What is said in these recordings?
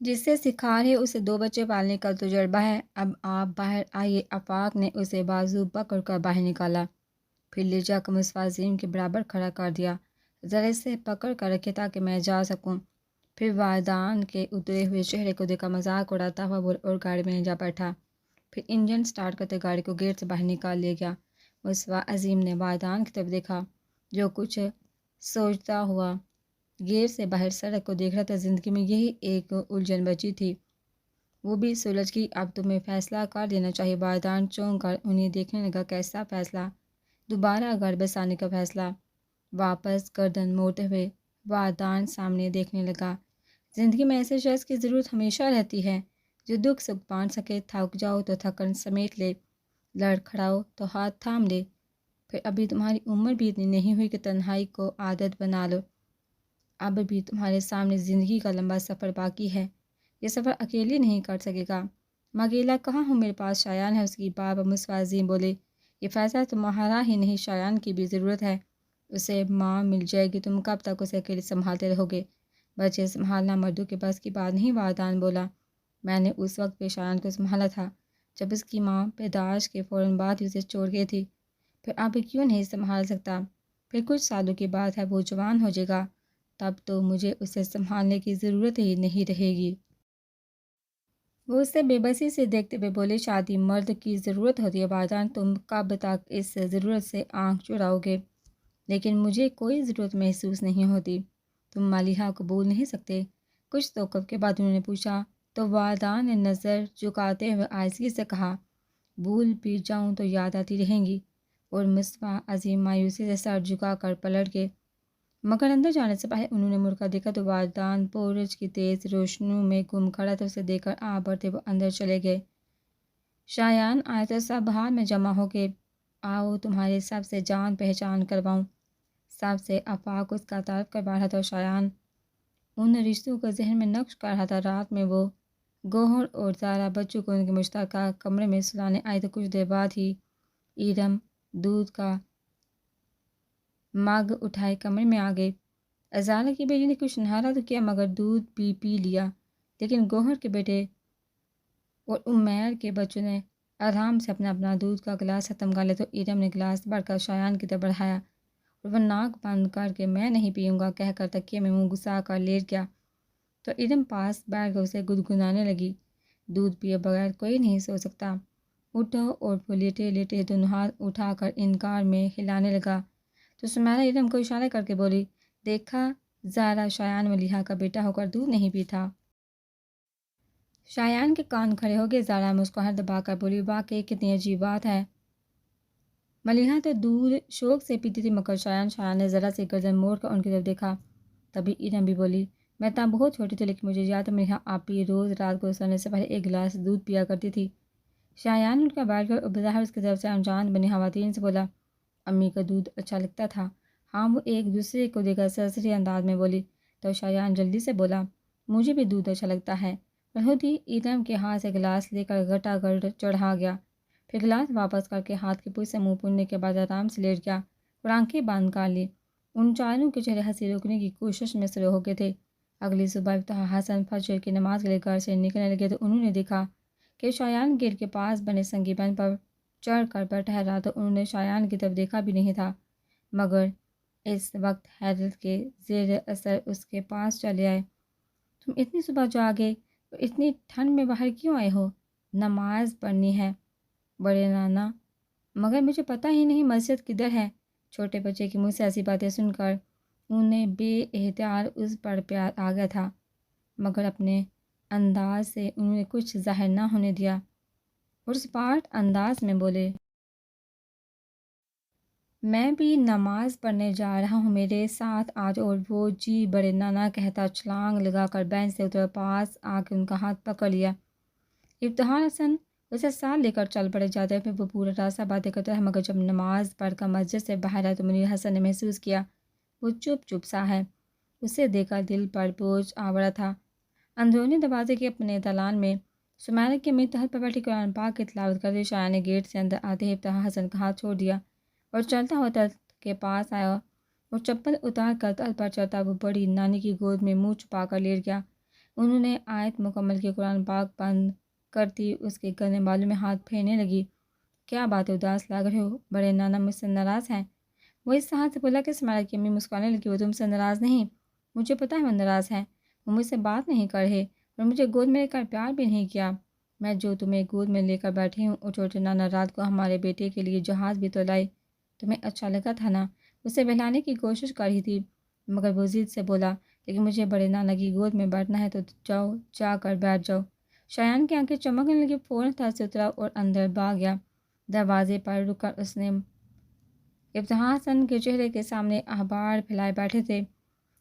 جس سے سکھا رہے اسے 2 بچے پالنے کا تجربہ ہے، اب آپ باہر آئیے۔ آفاق نے اسے بازو پکڑ کر باہر نکالا، پھر لے جا کر مصطفیٰ عظیم کے برابر کھڑا کر دیا۔ ذرا سے پکڑ کر رکھے تاکہ میں جا سکوں۔ پھر والدان کے اترے ہوئے چہرے کو دیکھا، مذاق اڑاتا ہوا بول اور گاڑی میں جا بیٹھا۔ پھر انجن سٹارٹ کرتے گاڑی کو گیٹ سے باہر نکال لے گیا۔ مصطفیٰ عظیم نے والدان کی طرف دیکھا جو کچھ سوچتا ہوا گیٹ سے باہر سڑک کو دیکھ رہا تھا۔ زندگی میں یہی ایک الجھن بچی تھی، وہ بھی سلجھ گئی۔ اب تمہیں فیصلہ کر دینا چاہیے۔ والدان چونک کر انہیں دیکھنے لگا۔ کیسا فیصلہ؟ دوبارہ گھر بسانے کا فیصلہ۔ واپس گردن موڑتے ہوئے والدان سامنے دیکھنے لگا۔ زندگی میں ایسے شخص کی ضرورت ہمیشہ رہتی ہے جو دکھ سکھ بانٹ سکے۔ تھک جاؤ تو تھکن سمیٹ لے، لڑ کھڑاؤ تو ہاتھ تھام لے۔ پھر ابھی تمہاری عمر بھی اتنی نہیں ہوئی کہ تنہائی کو عادت بنا لو۔ اب بھی تمہارے سامنے زندگی کا لمبا سفر باقی ہے۔ یہ سفر اکیلے نہیں کر سکے گا۔ میں اکیلا کہاں ہوں، میرے پاس شایان ہے، اس کی بابا مصطفیٰ عظیم بولے۔ یہ فیصلہ تمہارا ہی نہیں، شایان کی بھی ضرورت ہے۔ اسے ماں مل جائے گی، تم کب تک اسے اکیلے سنبھالتے رہو گے؟ بچے سنبھالنا مردوں کے بس کی بات نہیں، والدان بولا۔ میں نے اس وقت پہ شایان کو سنبھالا تھا جب اس کی ماں پیدائش کے فوراً بعد ہی اسے چھوڑ گئی تھی۔ پھر اب کیوں نہیں سنبھال سکتا؟ پھر کچھ سالوں کی بات ہے، وہ جوان ہو جائے گا، تب تو مجھے اسے سنبھالنے کی ضرورت ہی نہیں رہے گی۔ وہ اسے بے بسی سے دیکھتے ہوئے بولے، شادی مرد کی ضرورت ہوتی ہے والدان، تم کب تک اس ضرورت سے آنکھ چراؤ گے؟ لیکن مجھے کوئی ضرورت محسوس نہیں ہوتی۔ تم ملیحہ کو بھول نہیں سکتے؟ کچھ توقف کے بعد انہوں نے پوچھا تو والدان نے نظر جھکاتے ہوئے آہستگی سے کہا، بھول بھی جاؤں تو یاد آتی رہیں گی۔ اور مصطفیٰ عظیم مایوسی سے سر جھکا کر پلٹ گئے، مگر اندر جانے سے پہلے انہوں نے مڑ کر دیکھا تو والدان پورچ کی تیز روشنیوں میں گم کھڑا تھا۔ اسے دیکھ کر آہ بھرتے وہ اندر چلے گئے۔ شایان آئے تو سب باہر میں جمع ہو گئے۔ آؤ تمہارے سب سے جان پہچان کرواؤں۔ سب سے آفاق اس کا تعارف کروا رہا تھا اور شایان ان رشتوں کو ذہن میں نقش کر رہا تھا۔ رات میں وہ گوہر اور زارا بچوں کو ان کے مشترکہ کمرے میں سلانے آئی تو کچھ دیر بعد ہی ایرم دودھ کا مگ اٹھائے کمرے میں آ گئی۔ زارا کی بیٹی نے کچھ نہارا تو کیا مگر دودھ بھی پی لیا، لیکن گوہر کے بیٹے اور عمیر کے بچوں نے آرام سے اپنا اپنا دودھ کا گلاس ختم کر لیا تو ایرم نے گلاس بڑھ کر شایان کی طرف بڑھایا اور وہ ناک بند کر کے میں نہیں پیوں گا کہہ کر تکیے میں منہ گھسا کر لیٹ گیا تو ایرم پاس بیٹھ کر اسے گدگدانے لگی، دودھ پیے بغیر کوئی نہیں سو سکتا، اٹھو، اور وہ لیٹے لیٹے دونوں ہاتھ اٹھا کر انکار میں ہلانے لگا تو سمیرہ ایرم کو اشارہ کر کے بولی، دیکھا زارا شایان ملیحہ کا بیٹا ہو کر دودھ نہیں پیتا۔ شایان کے کان کھڑے ہو گئے۔ زارا مسکراہٹ دبا کر بولی، واقعی کتنی عجیب بات ہے، ملیحہ تو دودھ شوق سے پیتی تھی مگر شایان نے ذرا سے گردن موڑ کر ان کی طرف دیکھا۔ تبھی ایرم بھی بولی، میں تب بہت چھوٹی تھی لیکن مجھے یاد ہے ملیحہ آپ بھی روز رات کو سونے سے پہلے ایک گلاس دودھ پیا کرتی تھی۔ شایان اٹھ کر بیٹھ کر بظاہر اس کی طرف سے انجان بنی خواتین سے بولا، امی کا دودھ اچھا لگتا تھا ہاں؟ وہ ایک دوسرے کو دیکھ کر سرسری انداز میں بولی تو شایان جلدی سے بولا، مجھے بھی دودھ اچھا لگتا ہے، اور خود ہی ایرم کے ہاتھ سے گلاس لے کر گھٹا گھٹ چڑھا گیا، پھر گلاس واپس کر کے ہاتھ کے پوچھ سے منہ پوننے کے بعد آرام سے لیٹ گیا اور آنکھیں بند کر لی۔ ان چاروں کے چہرے ہنسی روکنے کی کوشش میں شروع ہو گئے تھے۔ اگلی صبح افتخار حسن فجر کی نماز کے لیے گھر سے نکلنے لگے تو انہوں نے دیکھا کہ شایان گیٹ کے پاس بنے سنگی بین پر چڑھ کر بیٹھا رہا تو انہوں نے شایان کی طرف دیکھا بھی نہیں تھا، مگر اس وقت حیرت کے زیر اثر اس کے پاس چلے آئے۔ تم اتنی صبح جاگے اور اتنی ٹھنڈ میں باہر کیوں آئے ہو؟ نماز پڑھنی ہے بڑے نانا، مگر مجھے پتہ ہی نہیں مسجد کدھر ہے۔ چھوٹے بچے کی منہ سے ایسی باتیں سن کر انہیں بے اختیار اس پر پیار آ گیا تھا، مگر اپنے انداز سے انہوں نے کچھ ظاہر نہ ہونے دیا اور سپاٹ انداز میں بولے، میں بھی نماز پڑھنے جا رہا ہوں، میرے ساتھ آج۔ اور وہ جی بڑے نانا کہتا چھلانگ لگا کر بینچ سے اتر پاس آ کے ان کا ہاتھ پکڑ لیا۔ افتخار حسن اسے ساتھ لے کر چل پڑے۔ جاتے ہوئے وہ پورا راستہ باتیں کرتا رہا مگر جب نماز پڑھ کر مسجد سے باہر آئے تو منیر حسن نے محسوس کیا وہ چپ چپ سا ہے۔ اسے دیکھ کر دل پر بوجھ آ پڑا تھا۔ اندرونی دروازے کے اپنے دالان میں سمیرہ کی امی تخت پر بیٹھی قرآن پاک کی تلاوت کرتی۔ شایان نے گیٹ سے اندر آتے ہی افتخار حسن کا ہاتھ چھوڑ دیا اور چلتا ہوا تخت کے پاس آیا اور چپل اتار کر تخت پر چڑھتا وہ بڑی نانی کی گود میں منہ چھپا کر لیٹ گیا۔ انہوں نے آیت مکمل کی، قرآن پاک بند کرتی اس کے گلے بالوں میں ہاتھ پھیرنے لگی۔ کیا بات ہے، اداس لگ رہے ہو، بڑے نانا مجھ سے ناراض ہیں؟ وہ اس طرح سے بولا کہ اسماعیلا کی امی مسکرانے لگی۔ وہ تم سے ناراض نہیں، مجھے پتہ ہے وہ ناراض ہیں، وہ مجھ سے بات نہیں کر رہے اور مجھے گود میں لے کر پیار بھی نہیں کیا۔ میں جو تمہیں گود میں لے کر بیٹھی ہوں، اور چھوٹے نانا رات کو ہمارے بیٹے کے لیے جہاز بھی تو لائے، تمہیں اچھا لگا تھا نا؟ اسے بہلانے کی کوشش کر رہی تھی مگر وہ ضد سے بولا، لیکن مجھے بڑے نانا کی گود میں بیٹھنا ہے تو جاؤ، جا کر بیٹھ جاؤ۔ شایان کی آنکھیں چمکنے لگی، فوراً تھر سے اترا اور اندر بھاگ گیا۔ دروازے پر رک کر اس نے افتخار حسن کے چہرے کے سامنے اخبار پھیلائے بیٹھے تھے۔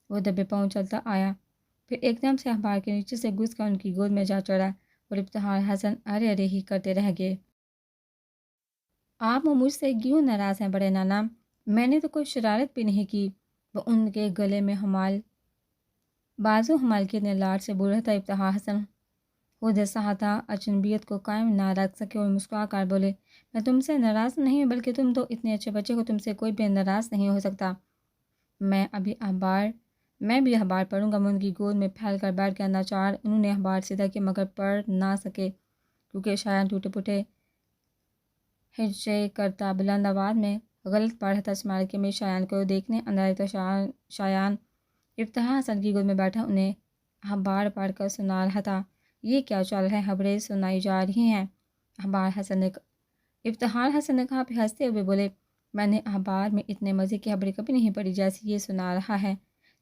وہ دبے پاؤں چلتا آیا، پھر ایک دم سے اخبار کے نیچے سے گھس کر ان کی گود میں جا چڑھا اور افتخار حسن ارے ارے ہی کرتے رہ گئے۔ آپ مجھ سے کیوں ناراض ہیں بڑے نانا؟ میں نے تو کوئی شرارت بھی نہیں کی۔ وہ ان کے گلے میں بازو حمال کے اتنے لاڈ سے بول رہا تھا۔ افتخار حسن خود سہتا اجنبیت کو قائم نہ رکھ سکے اور مسکرا کر بولے، میں تم سے ناراض نہیں ہوں، بلکہ تم تو اتنے اچھے بچے ہو، تم سے کوئی بھی ناراض نہیں ہو سکتا۔ میں بھی اخبار پڑھوں گا۔ میں ان کی گود میں پھیل کر بیٹھ گیا۔ ناچار انہوں نے اخبار سیدھا کیا مگر پڑھ نہ سکے کیونکہ شایان ٹوٹے پھوٹے ہجے کرتا بلند آواز میں غلط پڑھ رہا تھا۔ اسماعیل کے میں شایان کو دیکھنے اندر آئی تو شایان افتخار حسن کی گود میں بیٹھا انہیں اخبار پڑھ کر سنا رہا تھا۔ یہ کیا چل رہا ہے، خبریں سنائی جا رہی ہیں؟ افتخار حسن نے کہا، پھر ہنستے ہوئے بولے، میں نے اخبار میں اتنے مزے کی خبریں کبھی نہیں پڑھی جیسی یہ سنا رہا ہے،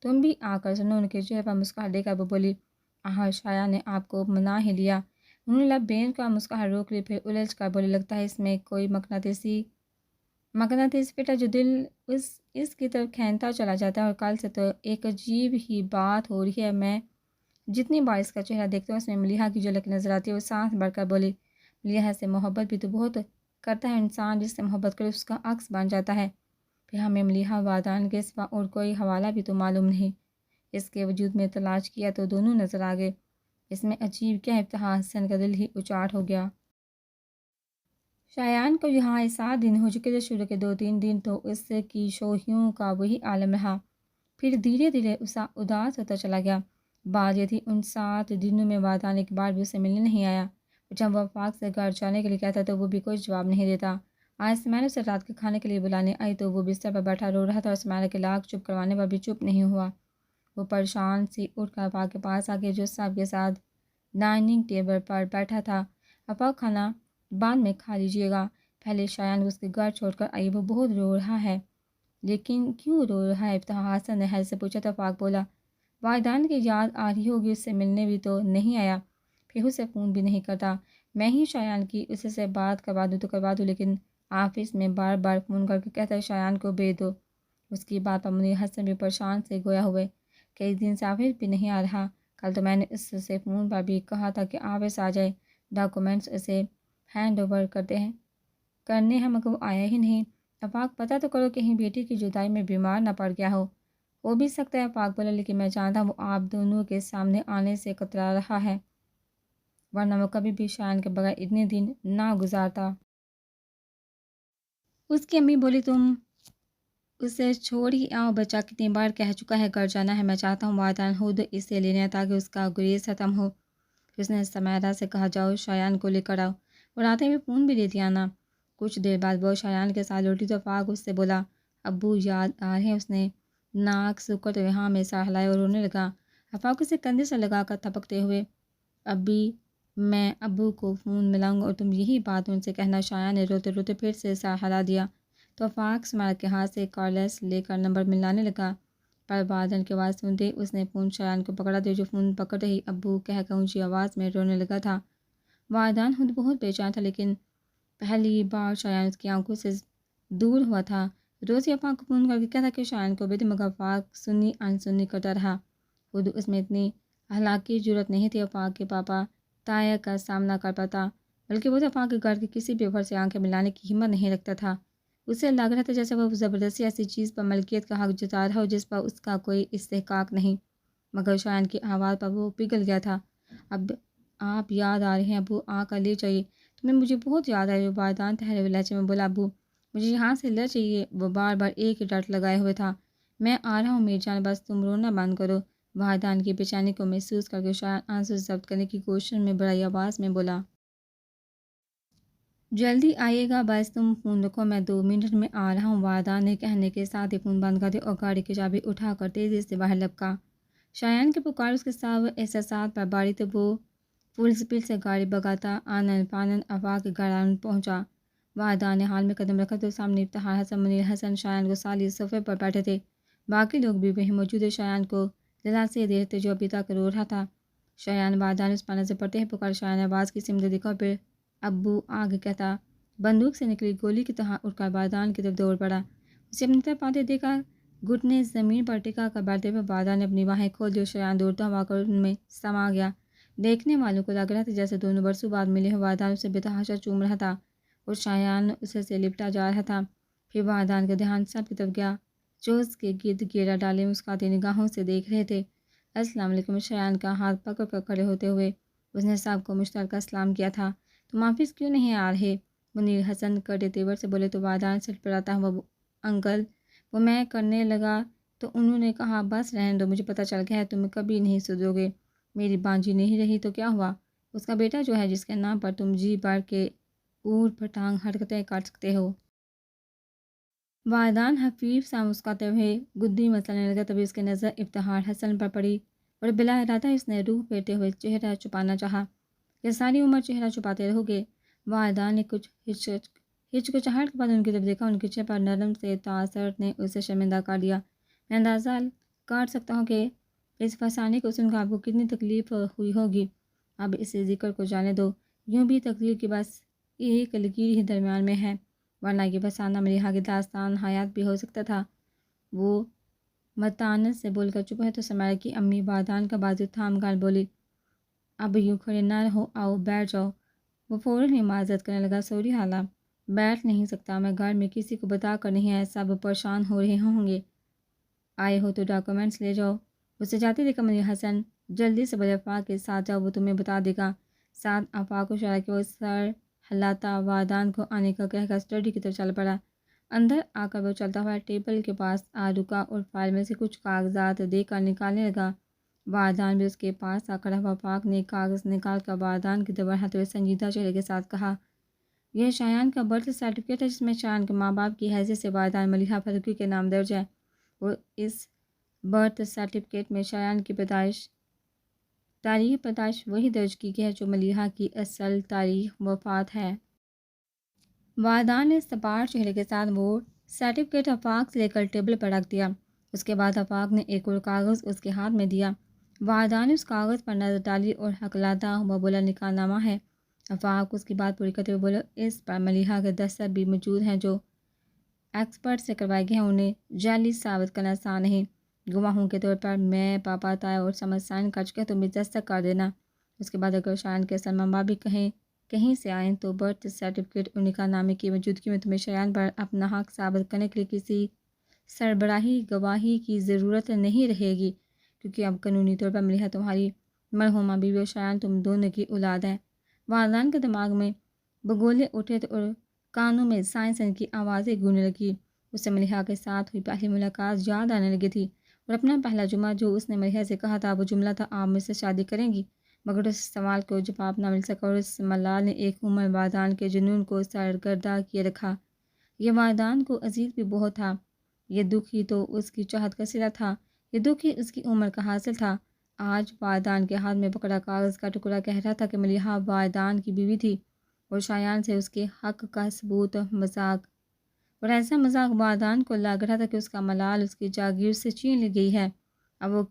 تم بھی آ کر سنو۔ ان کے چہرے پر مسکراہٹ دے کر وہ بولی، شایان نے آپ کو منا ہی لیا۔ انہوں نے لب بین کا مسکراہٹ روک لی، پھر الجھ کر بولے، لگتا ہے اس میں کوئی مقناطیسی فٹا جو دل اس کی طرف کھینچتا چلا جاتا ہے، اور کل سے تو ایک عجیب ہی بات ہو رہی ہے۔ میں جتنی بار اس کا چہرہ دیکھتا ہوں اس میں ملیحہ کی جھلک نظر آتی ہے۔ وہ سانس بھر کر بولی، ملیحہ سے محبت بھی تو بہت کرتا ہے انسان، جس سے محبت کرے اس کا عکس بن جاتا ہے۔ پھر ہمیں ملیحہ وادان کے سوا اور کوئی حوالہ بھی تو معلوم نہیں۔ اس کے وجود میں تلاش کیا تو دونوں نظر آ گئے۔ اس میں عجیب کیا ہے؟ افتخار حسن کا دل ہی اچاٹ ہو گیا۔ شایان کو یہاں 7 دن ہو چکے تھے۔ شروع کے 2-3 دن تو اس کی شوخیوں کا وہی عالم رہا، پھر دھیرے دھیرے اداس ہوتا چلا گیا۔ بات یہ تھی، ان 7 دنوں میں وادان ایک بار بھی اسے ملنے نہیں آیا، اور جب وہ آفاق سے گھر جانے کے لیے کہتا تو وہ بھی کوئی جواب نہیں دیتا۔ آج اسماعیل اسے رات کے کھانے کے لیے بلانے آئی تو وہ بستر پر بیٹھا رو رہا تھا، اور اسماعیل کے لاکھ چپ کروانے پر بھی چپ نہیں ہوا۔ وہ پریشان سی اٹھ کر آفاق کے پاس آ کے جوز صاحب کے ساتھ ڈائننگ ٹیبل پر بیٹھا تھا۔ آفاق، کھانا بعد میں کھا لیجیے گا، پہلے شایان اس کے گھر چھوڑ کر آئی، وہ بہت رو رہا ہے۔ لیکن کیوں رو رہا ہے؟ افتخار حسن نے حیرت سے پوچھا تو آفاق بولا، والدین کی یاد آ رہی ہوگی، اس سے ملنے بھی تو نہیں آیا، پھر اسے فون بھی نہیں کرتا۔ میں ہی شایان کی اسے سے بات کروا دوں تو کروا دوں، لیکن آفس میں بار بار فون کر کے کہتا ہے شایان کو بھیج دو۔ اس کی بات پر منیر حسن بھی پریشان سے گویا ہوئے، کئی دن سے آفس بھی نہیں آ رہا، کل تو میں نے اس سے فون پر بھی کہا تھا کہ آفس آ جائے، ڈاکومنٹس اسے ہینڈ اوور کرنے ہیں، مگر وہ آیا ہی نہیں۔ آفاق، پتہ تو کرو کہیں بیٹی کی جدائی میں بیمار نہ پڑ گیا ہو۔ ہو بھی سکتا ہے، آفاق بولا، لیکن میں جانتا ہوں وہ آپ دونوں کے سامنے آنے سے کترا رہا ہے، ورنہ وہ کبھی بھی شایان کے بغیر اتنے دن نہ گزارتا۔ اس کی امی بولی، تم اسے چھوڑ ہی آؤ، بچہ کتنی بار کہہ چکا ہے گھر جانا ہے، میں چاہتا ہوں والدین خود اسے لینے تاکہ اس کا گریز ختم ہو۔ پھر اس نے سمیرہ سے کہا، جاؤ شایان کو لے کر آؤ، اور آتے ہوئے فون بھی دے دیا نا۔ کچھ دیر بعد وہ شایان کے ساتھ لوٹی تو آفاق اس سے بولا، ابو یاد آ رہے ہیں؟ اس نے ناک سکڑتے ہوئے ہاں میں سر ہلایا اور رونے لگا۔ آفاق اسے کندھے سے لگا کر تھپکتے ہوئے، ابھی میں ابو کو فون ملاؤں گا اور تم یہی بات ان سے کہنا۔ شایان نے روتے روتے پھر سے سر ہلا دیا تو آفاق اسماعیل کے ہاتھ سے کارلیس لے کر نمبر ملانے لگا، پر والدین کی آواز سنتے ہی اس نے فون شایان کو پکڑا دیا، جو فون پکڑتے ہی ابو کہہ کر اونچی آواز میں رونے لگا تھا۔ والدین خود بہت بے چین تھا، لیکن پہلی بار شایان اس کی آنکھوں سے دور ہوا تھا۔ روز ہی آفاق کو فون کر کے کہتا کہ شایان کو بھیج دے، مگر آفاق سنی انسنی کرتا رہا۔ خود اس میں اتنی اخلاقی جرأت نہیں تھی آفاق کے پاپا طاہر کا سامنا کر پاتا، بلکہ وہ آفاق کے گھر کے کسی بھی فرد سے آنکھیں ملانے کی ہمت نہیں رکھتا تھا۔ اسے لگ رہا تھا جیسے وہ زبردستی ایسی چیز پر ملکیت کا حق جتا رہا ہو جس پر اس کا کوئی استحقاق نہیں، مگر شایان کی آواز پر وہ پگھل گیا تھا۔ اب آپ یاد آ رہے ہیں ابو، آ کر لے جائیے، تمہیں مجھے بہت یاد آئی۔ وہ والدین ٹھہرے ہوئے لہجے میں بولا، ابو مجھے یہاں سے لے جائیے۔ وہ بار بار ایک ہی ڈرٹ لگائے ہوئے تھا، میں آ رہا ہوں میری جان، بس تم رونا بند کرو، واحدان کی بے چینی کو محسوس کر کے شایان آنسو ضبط کرنے کی کوشش میں بڑی آواز میں بولا، جلدی آئیے گا، بس تم فون رکھو، میں 2 منٹ میں آ رہا ہوں۔ واحدان نے کہنے کے ساتھ ہی فون بند کر دیا اور گاڑی کی چابی اٹھا کر تیزی سے باہر لپکا۔ شایان کے پکار اس کے ساتھ احساسات پر باری تھی۔ وہ فل سپیڈ سے گاڑی بھگاتا آنن فانن آفاق کے گراؤنڈ پہنچا۔ واحدان نے حال میں قدم رکھا تو سامنے افتخار حسن، منیر حسن، شایان کو سالی صوفے پر بیٹھے تھے۔ باقی لوگ بھی وہیں موجود تھے۔ شایان کو دلاسے دے رہے تھے جو ابھی تک رو رہا تھا۔ واحدان اس پر نظر پڑتے ہی پکار شایان نے آواز کی سمت دیکھا، پھر ابو آگے کہتا بندوق سے نکلی گولی کی طرح اٹھ کر واحدان کی طرف دوڑ پڑا۔ اسے اپنی طرف آتے دیکھا، گھٹنے زمین پر ٹکا کر بیٹھتے ہوئے واحدان نے اپنی باہیں کھول دی اور شایان دوڑتا ہوا کر ان میں سما گیا۔ دیکھنے والوں کو لگ رہا تھا جیسے دونوں برسوں بعد ملے ہوں۔ واحدان اسے بے تحاشا چوم رہا تھا اور شایان اسے سے لپٹا جا رہا تھا۔ پھر واحدان کا دھیان سب کی طرف گیا جو اس کے گرد گھیرا ڈالے مسکراتی نگاہوں سے دیکھ رہے تھے۔ السلام علیکم، شایان کا ہاتھ پکڑ کر کھڑے ہوتے ہوئے اس نے سب کو مشترکہ سلام کیا تھا۔ تم آفس کیوں نہیں آ رہے؟ منیر حسن کڑے تیور سے بولے تو واحدان سڑپڑاتا ہوا انکل، وہ میں کرنے لگا تو انہوں نے کہا بس رہنے دو، مجھے پتہ چل گیا ہے تم کبھی نہیں سدھرو گے۔ میری بانجی نہیں رہی تو کیا ہوا؟ اس کا بیٹا جو ہے جس کے نام پر تم جی بھر کے اوٹ پٹانگ حرکتیں کر سکتے ہو۔ واحدان حفیف سا مسکراتے ہوئے گدی مسلنے لگا، تبھی اس کی نظر افتخار حسن پر پڑی اور بلا ارادہ اس نے روح پھیرتے ہوئے چہرہ چھپانا چاہا۔ کہ ساری عمر چہرہ چھپاتے رہو گے؟ واحدان نے کچھ ہچکچاہٹ کے بعد ان کی طرف دیکھا۔ ان کے چہرے پر نرم سے تاثر نے اسے شرمندہ کر دیا۔ میں اندازہ کر سکتا ہوں کہ اس فسانے کو سن کر آپ کو کتنی تکلیف ہوئی ہوگی۔ اب اس ذکر کو جانے دو، یوں بھی تقدیر کی بس ایک لکیر ہی درمیان میں ہے، ورنہ یہ فسانہ ملیحہ کی داستان حیات بھی ہو سکتا تھا۔ وہ متانت سے بول کر چپ ہے تو سمیرہ کی امی واحدان کا بازو تھام کر بولی، اب یوں کھڑے نہ رہو، آؤ بیٹھ جاؤ۔ وہ فوراً ہی معذرت کرنے لگا، سوری خالہ، بیٹھ نہیں سکتا، میں گھر میں کسی کو بتا کر نہیں آیا، سب پریشان ہو رہے ہوں گے، آئے ہو تو ڈاکومنٹس لے جاؤ۔ اسے جاتے دیکھا منیر حسن، جلدی سے بڑے افاق کے ساتھ جاؤ، وہ تمہیں بتا دے گا۔ ساتھ افاق کو اشارہ کیا، وہ سر ہلاتا واحدان کو آنے کا کہہ کر اسٹڈی کی طرف چل پڑا۔ اندر آ کر وہ چلتا ہوا ٹیبل کے پاس آ رکا اور فائل میں سے کچھ کاغذات دے کر نکالنے لگا۔ واحدان بھی اس کے پاس آ کھڑا ہوا۔ افاق نے کاغذ نکال کر واحدان کی طرف بڑھاتے ہوئے سنجیدہ چہرے کے ساتھ کہا، یہ شایان کا برتھ سرٹیفکیٹ ہے جس میں شایان کے ماں باپ کی حیثیت سے واحدان ملیحہ فاروقی کے نام درج ہے، اور اس برتھ سرٹیفکیٹ میں شایان کی تاریخ پیدائش وہی درج کی گئی ہے جو ملیحہ کی اصل تاریخ وفات ہے۔ واحدان نے سپاٹ چہرے کے ساتھ وہ سرٹیفکیٹ افاق سے لے کر ٹیبل پر رکھ دیا۔ اس کے بعد افاق نے ایک اور کاغذ اس کے ہاتھ میں دیا۔ واحدان نے اس کاغذ پر نظر ڈالی اور ہکلاتا ہوا بولا، نکاح نامہ ہے۔ افاق اس کی بات پوری کرتے ہوئے بولا، اس پر ملیحہ کے دستخط بھی موجود ہیں جو ایکسپرٹ سے کروائے گئے ہیں، انہیں جعلی ثابت کرنا آسان نہیں۔ گواہوں کے طور پر میں، پاپا، تایا اور سمجھ سائن کر چکے، تم بھی دستخط کر دینا۔ اس کے بعد اگر شایان کے اصل ماں باپ بھی کہیں سے آئیں تو برتھ سرٹیفکیٹ اور نکاح نامے کی موجودگی میں تمہیں شایان پر اپنا حق ثابت کرنے کے لیے کسی سربراہی گواہی کی ضرورت نہیں رہے گی، کیونکہ اب قانونی طور پر ملیحہ تمہاری مرحومہ بیوی اور شایان تم دونوں کی اولاد ہے۔ واحدان کے دماغ میں بگولے اٹھے اور کانوں میں سائیں سائیں کی آوازیں گونجنے لگی۔ اسے ملیحہ کے ساتھ ہوئی پہلی ملاقات یاد آنے لگی تھی اور اپنا پہلا جملہ جو اس نے ملیحہ سے کہا تھا وہ جملہ تھا، آپ مجھ سے شادی کریں گی؟ مگر اس سوال کو جواب نہ مل سکا اور اس ملال نے ایک عمر واحدان کے جنون کو سرگردہ کیے رکھا۔ یہ واحدان کو عزیز بھی بہت تھا۔ یہ دکھ ہی تو اس کی چاہت کا صلہ تھا، یہ دکھ ہی اس کی عمر کا حاصل تھا۔ آج واحدان کے ہاتھ میں پکڑا کاغذ کا ٹکڑا کہہ رہا تھا کہ ملیحہ واحدان کی بیوی تھی اور شایان سے اس کے حق کا ثبوت مذاق، اور ایسا مذاق واحدان کو لگ رہا تھا کہ اس کا ملال اس کی جاگیر سے چھین لی گئی ہے۔ اب وہ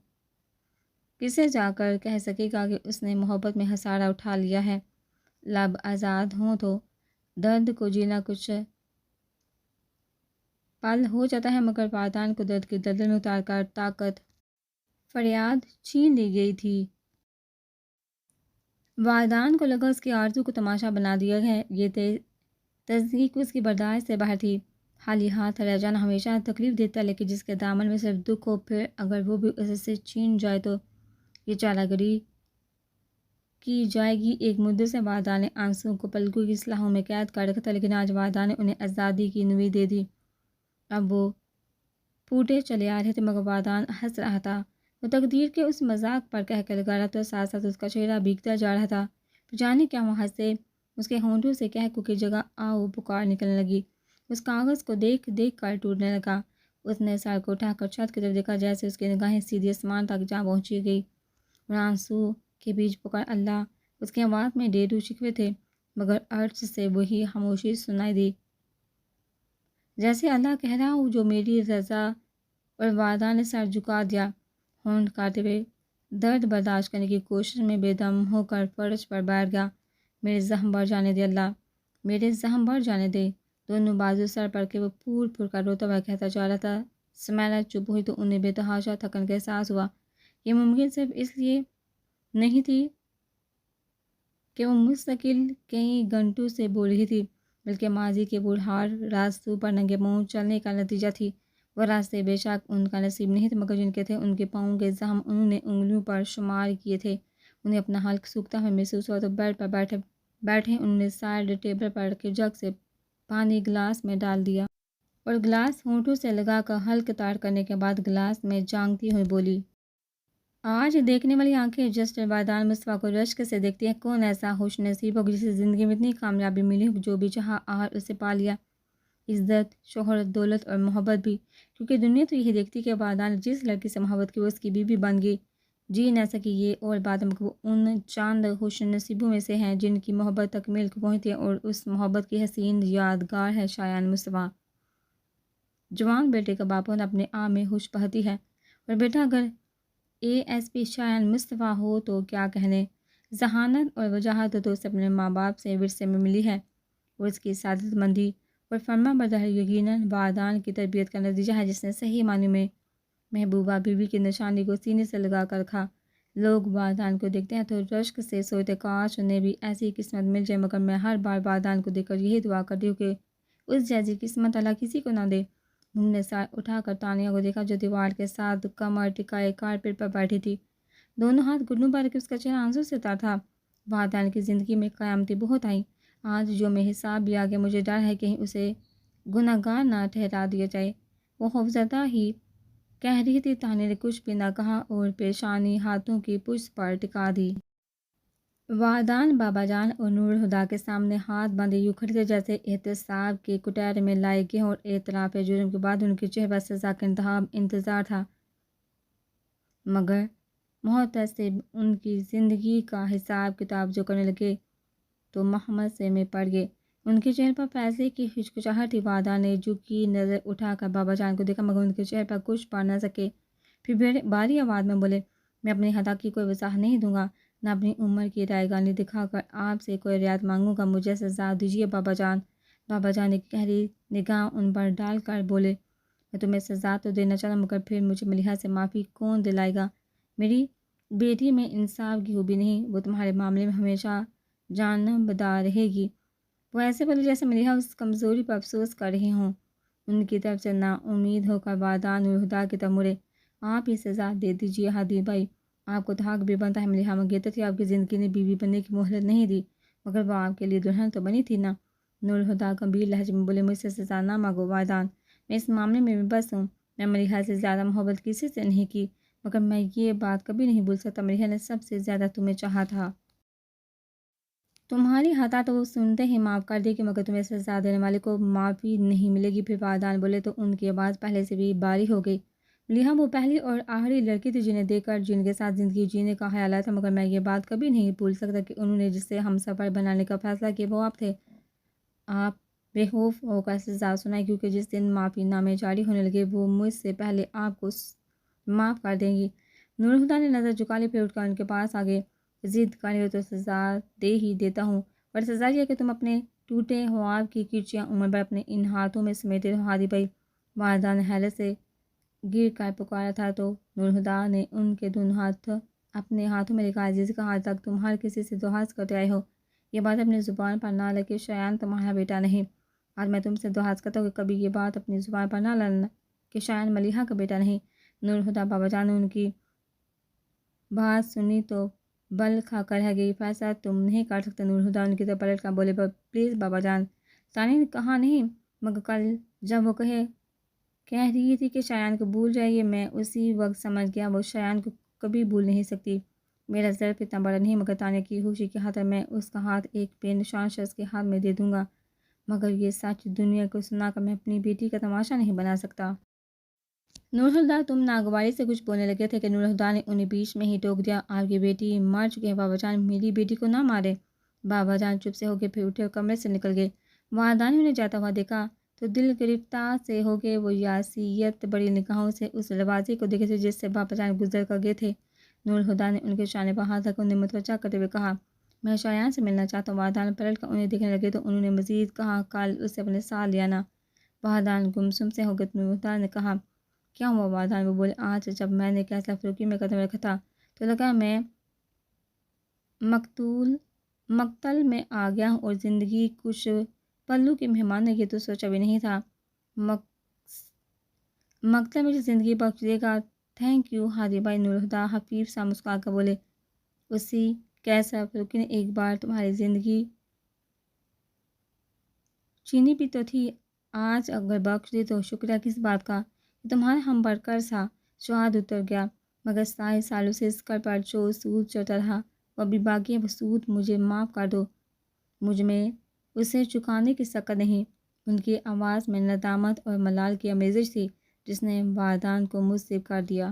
کسے جا کر کہہ سکے گا کہ اس نے محبت میں ہسارا اٹھا لیا ہے؟ لب آزاد ہوں تو درد کو جینا کچھ پل ہو جاتا ہے، مگر واحدان کو درد کی دلدل میں اتار کر طاقت فریاد چھین لی گئی تھی۔ واحدان کو لگا اس کی آرزو کو تماشا بنا دیا ہے۔ یہ تصدیق اس کی برداشت سے باہر تھی۔ خالی ہاتھ رہ جانا ہمیشہ تکلیف دیتا ہے، لیکن جس کے دامن میں صرف دکھ ہو، پھر اگر وہ بھی اس سے چھین جائے تو یہ چارہ گری کی جائے گی۔ ایک مدت سے واحدان نے آنسوؤں کو پلکوں کی سلاخوں میں قید کر رکھا تھا، لیکن آج واحدان نے انہیں آزادی کی نوید دے دی۔ اب وہ پھوٹے چلے آ رہے تھے، مگر واحدان ہنس رہا تھا۔ وہ تقدیر کے اس مذاق پر کہہ کر لگا رہا تھا، ساتھ ساتھ اس کا چہرہ بھیگتا جا رہا تھا۔ پھر جانے کیا وہاں سے اس کے ہونٹوں سے کہہ کو کی جگہ آؤ پکار نکلنے لگی۔ اس کاغذ کو دیکھ دیکھ کر ٹوٹنے لگا۔ اس نے سر کو اٹھا کر چھت کی طرف دیکھا، جیسے اس کی نگاہیں سیدھی آسمان تک جا پہنچی گئی، اور آنسو کے بیچ پکار اللہ۔ اس کی آواز میں ڈیڑھ شکوے تھے، مگر عرش سے وہی خاموشی سنائی دی، جیسے اللہ کہہ رہا ہو جو میری رضا۔ اور وعدہ نے سر جھکا دیا، ہونٹ کاٹتے ہوئے درد برداشت کرنے کی کوشش میں بے دم ہو کر فرش پر بیٹھ گیا۔ میرے زخم بڑھ جانے دے اللہ، میرے زخم بڑھ جانے دے۔ دونوں بازو سر پڑ کے وہ پھول پھول کر روتا ہوا کہتا جا رہا تھا۔ سمیرا چپ ہوئی تو انہیں بے تحاشا تھکن کا احساس ہوا۔ یہ ممکن صرف اس لیے نہیں تھی کہ وہ مستقل کئی گھنٹوں سے بول رہی تھی، بلکہ ماضی کے بوڑھار راستوں پر ننگے پاؤں چلنے کا نتیجہ تھی۔ وہ راستے بے شک ان کا نصیب نہیں تھے، مگر جن کے تھے ان کے پاؤں کے زخم انہوں نے انگلیوں پر شمار کیے تھے۔ انہیں اپنا حلق سوکھتا ہوا محسوس ہوا تو بیڈ پر بیٹھے انہوں نے سائڈ ٹیبل پر رکھے جگ سے پانی گلاس میں ڈال دیا، اور گلاس ہونٹوں سے لگا کر حلق تار کرنے کے بعد گلاس میں جھانکتی ہوئی بولی، آج دیکھنے والی آنکھیں جسٹر وادان مصطفیٰ کو رشک سے دیکھتی ہیں۔ کون ایسا خوش نصیب ہو جسے زندگی میں اتنی کامیابی ملی ہو، جو بھی چاہا آہر اسے پا لیا، عزت، شہرت، دولت اور محبت بھی، کیونکہ دنیا تو یہی دیکھتی کہ وادان جس لڑکی سے محبت کی وہ اس کی بیوی بن گئی، جی نہ سکی یہ اور بات، مگر وہ ان چاند خوش نصیبوں میں سے ہیں جن کی محبت تکمیل کو پہنچتی ہے، اور اس محبت کی حسین یادگار ہے شایان مصطفیٰ۔ جوان بیٹے کا باپ ہونا اپنے آپ میں خوش بہتی ہے، اور بیٹا اگر ASP شایان مصطفیٰ ہو تو کیا کہنے۔ ذہانت اور وجاہت تو اسے اپنے ماں باپ سے ورثے میں ملی ہے، اور اس کی سعادت مندی اور فرما برداری یقیناً وادان کی تربیت کا نتیجہ ہے، جس نے صحیح معنی میں محبوبہ بیوی کی نشانی کو سینے سے لگا کر رکھا۔ لوگ وادان کو دیکھتے ہیں تو رشک سے سوچتے کاش انہیں بھی ایسی قسمت مل جائے، مگر میں ہر بار وادان کو دیکھ کر یہی دعا کرتی ہوں کہ اس جیسی قسمت اللہ کسی کو نہ دے۔ انہوں نے سر اٹھا کر تانیہ کو دیکھا، جو دیوار کے ساتھ کمر ٹکائے کارپیٹ پر بیٹھی تھی، دونوں ہاتھ گھٹنوں پر رکھے اس کا چہرہ آنسوں سے تر تھا۔ وادان کی زندگی میں قیامتیں بہت آئیں، آج جو میں حساب بھی آ گیا، مجھے ڈر ہے کہیں اسے گنہگار نہ ٹھہرا دیا جائے۔ وہ خوفزدہ ہی کہہ رہی تھی، تانیہ نے کچھ بھی نہ کہا اور پیشانی ہاتھوں کی پشت پر ٹکا دی۔ وادان بابا جان اور نور الہدا کے سامنے ہاتھ باندھے یوں کھڑے تھے جیسے احتساب کے کٹہرے میں لائے گئے ہوں، اور اعتراف جرم کے بعد ان کے چہرے پر سزا کا انتظار تھا۔ مگر محتسب ان کی زندگی کا حساب کتاب جو کرنے لگے تو محمد سے میں پڑ گئے۔ ان کے چہرے پر فیصلے کی ہچکچاہٹ تھی۔ وادان نے جھکی نظر اٹھا کر بابا جان کو دیکھا، مگر ان کے چہرے پر کچھ پڑھ نہ سکے۔ پھر باری آواز میں بولے، میں اپنے خطا کی کوئی وضاحت نہیں دوں گا، نہ اپنی عمر کی رائے گانی دکھا کر آپ سے کوئی رعایت مانگوں گا، مجھے سزا دیجیے بابا جان۔ بابا جان نے گہری نگاہ ان پر ڈال کر بولے، میں تمہیں سزا تو دینا چاہتا ہوں، مگر پھر مجھے ملیحہ سے معافی کون دلائے گا؟ میری بیٹی میں انصاف کی خوبی نہیں، وہ تمہارے معاملے میں ہمیشہ جانبدار رہے گی۔ وہ ایسے بولے جیسے ملیحہ اس کمزوری پر افسوس کر رہی ہوں۔ ان کی طرف سے نا امید ہو کر وادان الہدا کی طرف مڑے، آپ ہی سزا دے دیجیے ہادی بھائی، آپ کو تو حق بھی بنتا ہے۔ ملیحہ منگیتر تھی، آپ کی زندگی نے بیوی بننے کی مہلت نہیں دی، مگر وہ آپ کے لیے دلہن تو بنی تھی نا۔ نور الہدا گمبھیر لہجے میں بولے، مجھ سے سزا نہ مانگو وادان، میں اس معاملے میں بس ہوں، میں ملیحہ سے زیادہ محبت کسی سے نہیں کی، مگر میں یہ بات کبھی نہیں بھول سکتا، ملیحہ نے سب سے زیادہ تمہیں چاہا تھا۔ تمہاری خطا تو وہ سنتے ہی معاف کر دے گی، مگر تمہیں سزا دینے والے کو معافی نہیں ملے گی۔ پھر وادان بولے تو ان کی آواز پہلے سے بھی بھاری ہو گئی، ملیحہ وہ پہلی اور آخری لڑکی تھی جنہیں دیکھ کر جن کے ساتھ زندگی جینے کا خیال آیا تھا، مگر میں یہ بات کبھی نہیں بھول سکتا کہ انہوں نے جس سے ہم سفر بنانے کا فیصلہ کیا وہ آپ تھے۔ آپ بے خوف ہو کر سزا سنائیں، کیونکہ جس دن معافی نامے جاری ہونے لگے وہ مجھ سے پہلے آپ کو معاف کر دیں گی۔ نور الہدا نے نظر جھکا لی، پھر اٹھ کر ان کے پاس آگے، ضد کریں گے تو سزا دے ہی دیتا ہوں، پر سزا یہ کہ تم اپنے ٹوٹے خواب کی کرچیاں عمر بھر اپنے ان ہاتھوں میں سمیٹے رہو ہادی بھائی۔ وادان نے حیرت سے گر کر پکارا تھا تو نور الہدا نے ان کے دونوں ہاتھ اپنے ہاتھوں میں لے عزیز کا ہاتھ تک، تم ہر کسی سے درخواست کرتے آئے ہو، یہ بات اپنی زبان پر نہ لے کہ شایان تمہارا بیٹا نہیں۔ آج میں تم سے درخواست کرتا ہوں کہ کبھی یہ بات اپنی زبان پر نہ لانا کہ شایان ملیحہ کا بیٹا نہیں۔ نور الہدا بابا جان نے ان کی بات سنی تو بل کھا کر رہ گئی، فیصلہ تم نہیں کر سکتے۔ نور الہدا ان کی طرف پلٹ کر بولے، پلیز بابا جان، تانیہ نے کہا نہیں، مگر کل جب وہ کہے کہہ رہی تھی کہ شایان کو بھول جائیے۔ میں اسی وقت سمجھ گیا وہ شایان کو کبھی بھول نہیں سکتی۔ میرا ظرف اتنا بڑا نہیں، مگر تانیہ کی خوشی کی خاطر میں اس کا ہاتھ ایک بے نشان شخص کے ہاتھ میں دے دوں گا، مگر یہ سچ دنیا کو سنا کر میں اپنی بیٹی کا تماشا نہیں بنا سکتا۔ نورہدیٰ تم ناگواری سے کچھ بولنے لگے تھے کہ نورہدیٰ نے انہیں بیچ میں ہی ٹوک دیا۔ آپ کی بیٹی مر چکی ہے بابا جان، میری بیٹی کو نہ مارے۔ بابا جان چپ سے ہو گئے، پھر اٹھے اور کمرے سے نکل گئے۔ والدہ نے انہیں جاتا ہوا دیکھا تو دل گرفتار سے ہو گئے۔ وہ یاسیت بڑی نگاہوں سے اس دروازے کو دیکھے تھے جس سے بابا جان گزر کر گئے تھے۔ نورہدیٰ نے ان کے شانے پر ہاتھ رکھ کر انہیں متوجہ کرتے ہوئے کہا، میں شایان سے ملنا چاہتا ہوں۔ والدہ پلٹ کر انہیں دیکھنے لگے تو انہوں نے مزید کہا، کل اسے اپنے ساتھ لے آنا۔ والدہ گمسم سے ہو گئے۔ نورہدیٰ نے کہا، کیا ہوا والدہ؟ وہ بولے، آج جب میں نے فیصلہ فروخی میں قدم رکھا تھا تو لگا میں مقتل میں آ گیا ہوں اور زندگی کچھ پلوں کی مہمان ہے، یہ تو سوچا بھی نہیں تھا۔ مقتل مجھے زندگی بخش دے گا۔ تھینک یو ہادی بھائی، نورہدیٰ خفیف سا مسکرا کر بولے۔ اسی کیسر فروخی نے ایک بار تمہاری زندگی چینی بھی تو تھی، آج اگر بخش دی تو شکریہ کس بات کا؟ یہ تمہارا ہم بھر قرض تھا۔ سعاد اتر گیا، مگر 27 سالوں سے اس قرض پر جو سود چڑھتا رہا وہ ابھی باقی ہے۔ وہ سود مجھے معاف کر دو، مجھ میں اسے چکانے کی سکت نہیں۔ ان کی آواز میں ندامت اور ملال کی آمیزش تھی جس نے والدان کو مجذب کر دیا۔